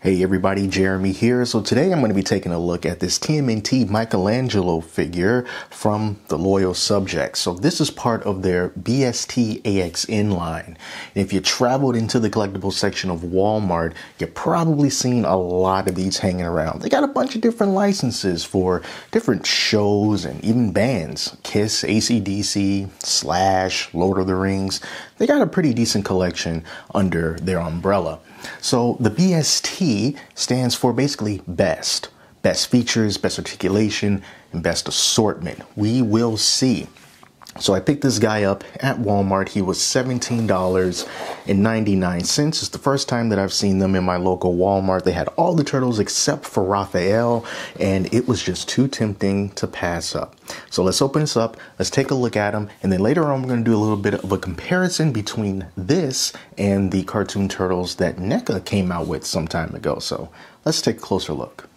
Hey everybody, Jeremy here. So today I'm going to be taking a look at this TMNT Michaelangelo figure from the Loyal Subjects. So this is part of their BST AXN line. And if you traveled into the collectibles section of Walmart, you've probably seen a lot of these hanging around. They got a bunch of different licenses for different shows and even bands. Kiss, AC/DC, Slash, Lord of the Rings. They got a pretty decent collection under their umbrella. So the BST stands for basically best. Best features, best articulation, and best assortment. We will see. So I picked this guy up at Walmart. He was $17.99. It's the first time that I've seen them in my local Walmart. They had all the turtles except for Raphael, and it was just too tempting to pass up. So let's open this up. Let's take a look at him. And then later on, we're going to do a little bit of a comparison between this and the cartoon turtles that NECA came out with some time ago. So let's take a closer look.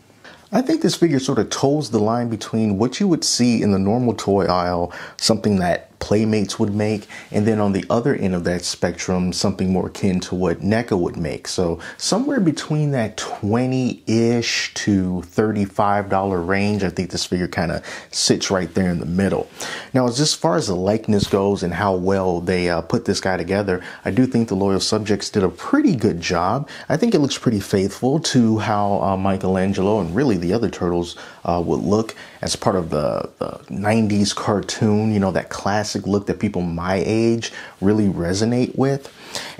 I think this figure sort of toes the line between what you would see in the normal toy aisle, something that Playmates would make, and then on the other end of that spectrum, something more akin to what NECA would make. So somewhere between that $20-ish to $35 range, I think this figure kind of sits right there in the middle. Now, as far as the likeness goes and how well they put this guy together, I do think the Loyal Subjects did a pretty good job. I think it looks pretty faithful to how Michaelangelo and really the other turtles would look as part of the 90s cartoon, you know, that classic look that people my age really resonate with.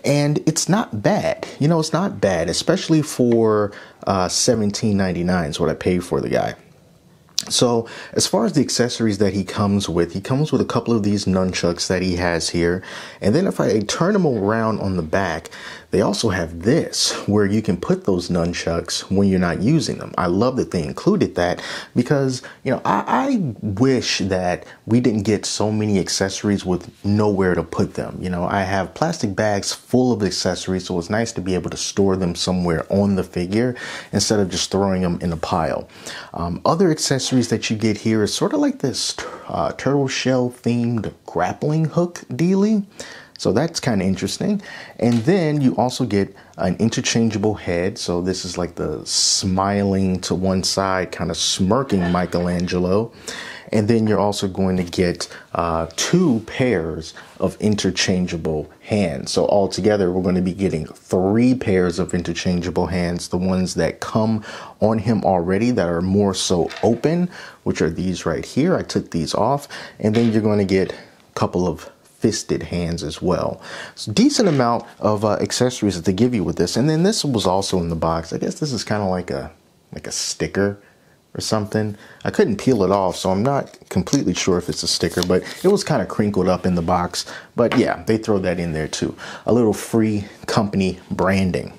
And it's not bad. You know, it's not bad, especially for $17.99 is what I paid for the guy. So as far as the accessories that he comes with a couple of these nunchucks that he has here. And then if I turn them around on the back, they also have this where you can put those nunchucks when you're not using them. I love that they included that because, you know, I wish that we didn't get so many accessories with nowhere to put them. You know, I have plastic bags full of accessories, so it's nice to be able to store them somewhere on the figure instead of just throwing them in a pile. Other accessories that you get here is sort of like this turtle shell themed grappling hook dealie. So that's kind of interesting. And then you also get an interchangeable head. So this is like the smiling to one side, kind of smirking Michaelangelo. And then you're also going to get 2 pairs of interchangeable hands. So altogether, we're going to be getting 3 pairs of interchangeable hands. The ones that come on him already that are more so open, which are these right here. I took these off. And then you're going to get a couple of fisted hands as well. So decent amount of accessories that they give you with this. And then this was also in the box. I guess this is kind of like a sticker or something. I couldn't peel it off, so I'm not completely sure if it's a sticker, but it was kind of crinkled up in the box. But yeah, they throw that in there too. A little free company branding.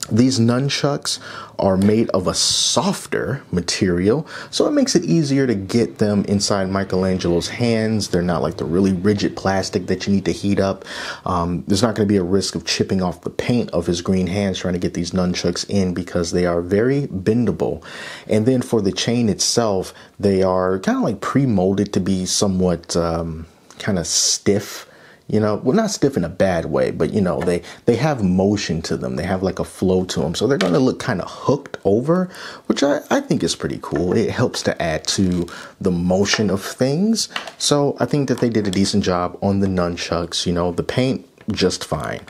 These nunchucks are made of a softer material, so it makes it easier to get them inside Michelangelo's hands. They're not like the really rigid plastic that you need to heat up. There's not going to be a risk of chipping off the paint of his green hands trying to get these nunchucks in because they are very bendable. And then for the chain itself, they are kind of like pre-molded to be somewhat kind of stiff. You know, well, not stiff in a bad way, but, you know, they have motion to them. They have like a flow to them. So they're going to look kind of hooked over, which I think is pretty cool. It helps to add to the motion of things. So I think that they did a decent job on the nunchucks. You know, the paint, just fine.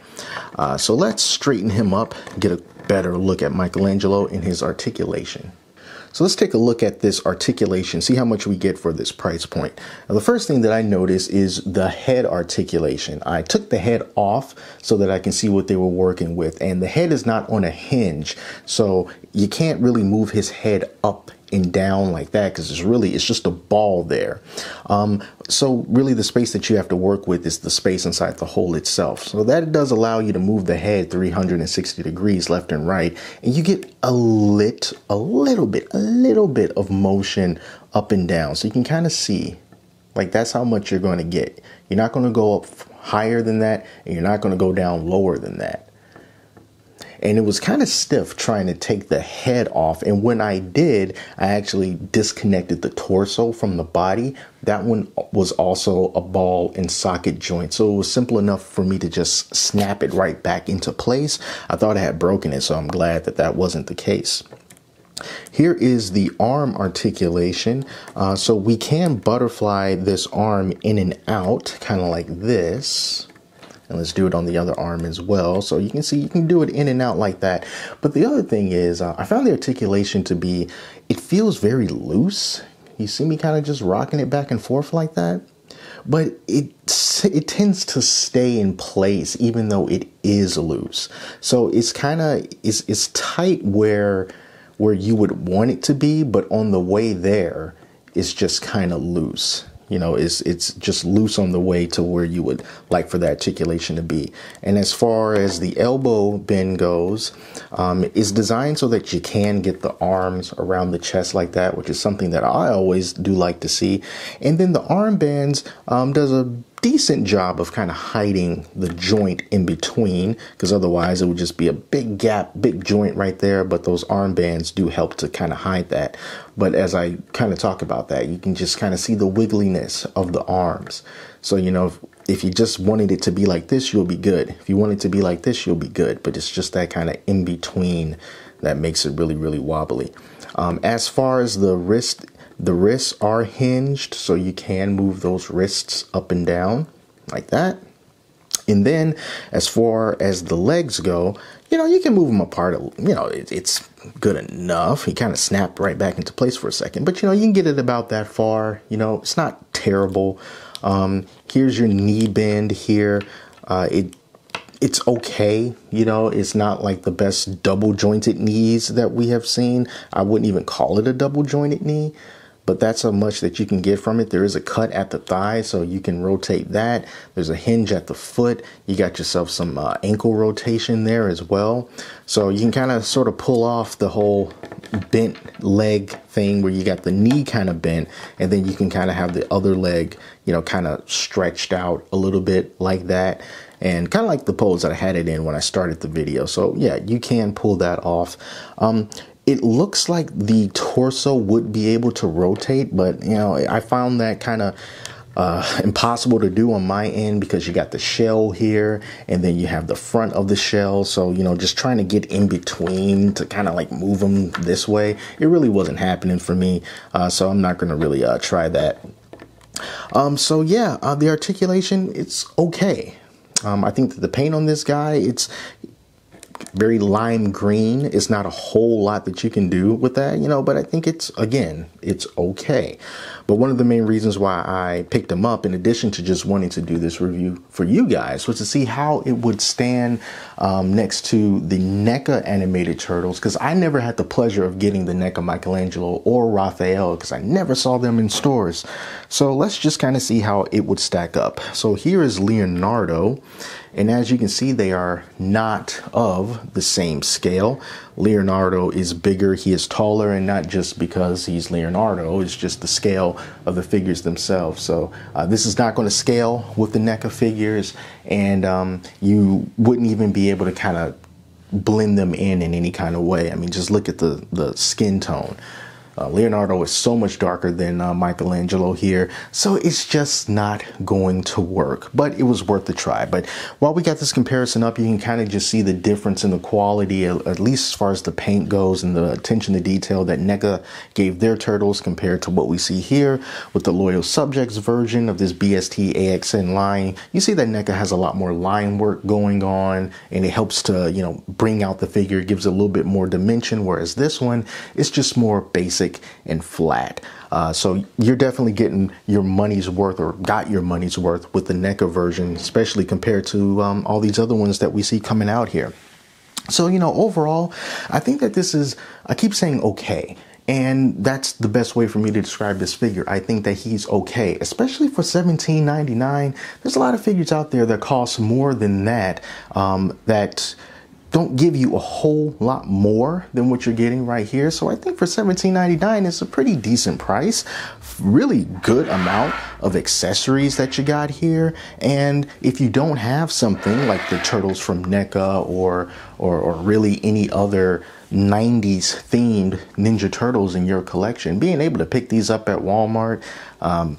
So let's straighten him up, get a better look at Michaelangelo in his articulation. So let's take a look at this articulation, see how much we get for this price point. Now, the first thing that I notice is the head articulation. I took the head off so that I can see what they were working with. And the head is not on a hinge, so you can't really move his head up and down like that because it's just a ball there. So really the space that you have to work with is the space inside the hole itself. So that does allow you to move the head 360 degrees left and right, and you get a little bit of motion up and down. So you can kind of see, like, that's how much you're going to get. You're not going to go up higher than that, and you're not going to go down lower than that. and it was kind of stiff trying to take the head off. And when I did, I actually disconnected the torso from the body. That one was also a ball and socket joint, so it was simple enough for me to just snap it right back into place. I thought I had broken it, so I'm glad that that wasn't the case. Here is the arm articulation. So we can butterfly this arm in and out, kind of like this. And let's do it on the other arm as well. So you can see you can do it in and out like that. But the other thing is, I found the articulation to be, it feels very loose. You see me kind of just rocking it back and forth like that. But it tends to stay in place even though it is loose. So it's kind of, it's tight where you would want it to be, but on the way there, it's just kind of loose. You know, it's just loose on the way to where you would like for the articulation to be. And as far as the elbow bend goes, it's designed so that you can get the arms around the chest like that, which is something that I always do like to see. And then the arm bends does a decent job of kind of hiding the joint in between, because otherwise it would just be a big gap, big joint right there. But those arm bands do help to kind of hide that. But as I kind of talk about that, you can just kind of see the wiggliness of the arms. So, you know, if you just wanted it to be like this, you'll be good. If you want it to be like this, you'll be good. But it's just that kind of in between that makes it really, really wobbly. As far as the wrists are hinged, so you can move those wrists up and down like that. And then as far as the legs go, you know, you can move them apart. You know, it's good enough. You kind of snap right back into place for a second. But, you know, you can get it about that far. You know, it's not terrible. Here's your knee bend here. It's okay. You know, it's not like the best double jointed knees that we have seen. I wouldn't even call it a double jointed knee. But that's how much that you can get from it. There is a cut at the thigh, so you can rotate that. There's a hinge at the foot. You got yourself some ankle rotation there as well. So you can kind of sort of pull off the whole bent leg thing where you got the knee kind of bent, and then you can kind of have the other leg, you know, kind of stretched out a little bit like that. And kind of like the pose that I had it in when I started the video. So yeah, you can pull that off. It looks like the torso would be able to rotate, but, you know, I found that kind of impossible to do on my end because you got the shell here and then you have the front of the shell. So, you know, just trying to get in between to kind of like move them this way, it really wasn't happening for me. So I'm not going to really try that. So yeah, the articulation, it's okay. I think that the paint on this guy, it's very lime green. It's not a whole lot that you can do with that, you know, but I think it's, again, it's okay. But one of the main reasons why I picked them up, in addition to just wanting to do this review for you guys, was to see how it would stand next to the NECA animated turtles, because I never had the pleasure of getting the NECA Michaelangelo or Raphael because I never saw them in stores. So let's just kind of see how it would stack up. So here is Leonardo. And as you can see, they are not of the same scale. Leonardo is bigger, he is taller, and not just because he's Leonardo, it's just the scale of the figures themselves. So this is not going to scale with the NECA figures, and you wouldn't even be able to kind of blend them in any kind of way. I mean, just look at the skin tone. Leonardo is so much darker than Michaelangelo here, so it's just not going to work, but it was worth the try. But while we got this comparison up, you can kind of just see the difference in the quality, at least as far as the paint goes and the attention to detail that NECA gave their turtles compared to what we see here with the Loyal Subjects version of this BST AXN line. You see that NECA has a lot more line work going on, and it helps to, you know, bring out the figure, gives it a little bit more dimension, whereas this one is just more basic and flat. So you're definitely getting your money's worth, or got your money's worth, with the NECA version, especially compared to all these other ones that we see coming out here. So, you know, overall, I think that this is, I keep saying okay, and that's the best way for me to describe this figure. I think that he's okay, especially for $17.99. There's a lot of figures out there that cost more than that, that don't give you a whole lot more than what you're getting right here. So I think for $17.99, it's a pretty decent price. Really good amount of accessories that you got here. And if you don't have something like the turtles from NECA or really any other 90s themed Ninja Turtles in your collection, being able to pick these up at Walmart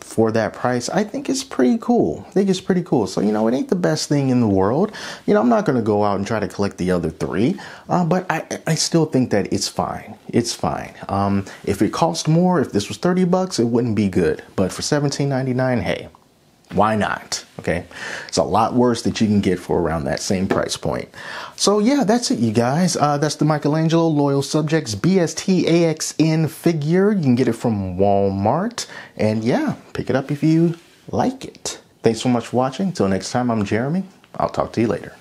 for that price, I think it's pretty cool. I think it's pretty cool. So, you know, it ain't the best thing in the world. You know, I'm not going to go out and try to collect the other three, but I still think that it's fine. It's fine. If it cost more, if this was 30 bucks, it wouldn't be good. But for $17.99, hey, why not? Okay, it's a lot worse that you can get for around that same price point. So yeah, that's it, you guys. That's the Michaelangelo Loyal Subjects BST AXN figure. You can get it from Walmart, and yeah, pick it up if you like it. Thanks so much for watching. Until next time, I'm Jeremy. I'll talk to you later.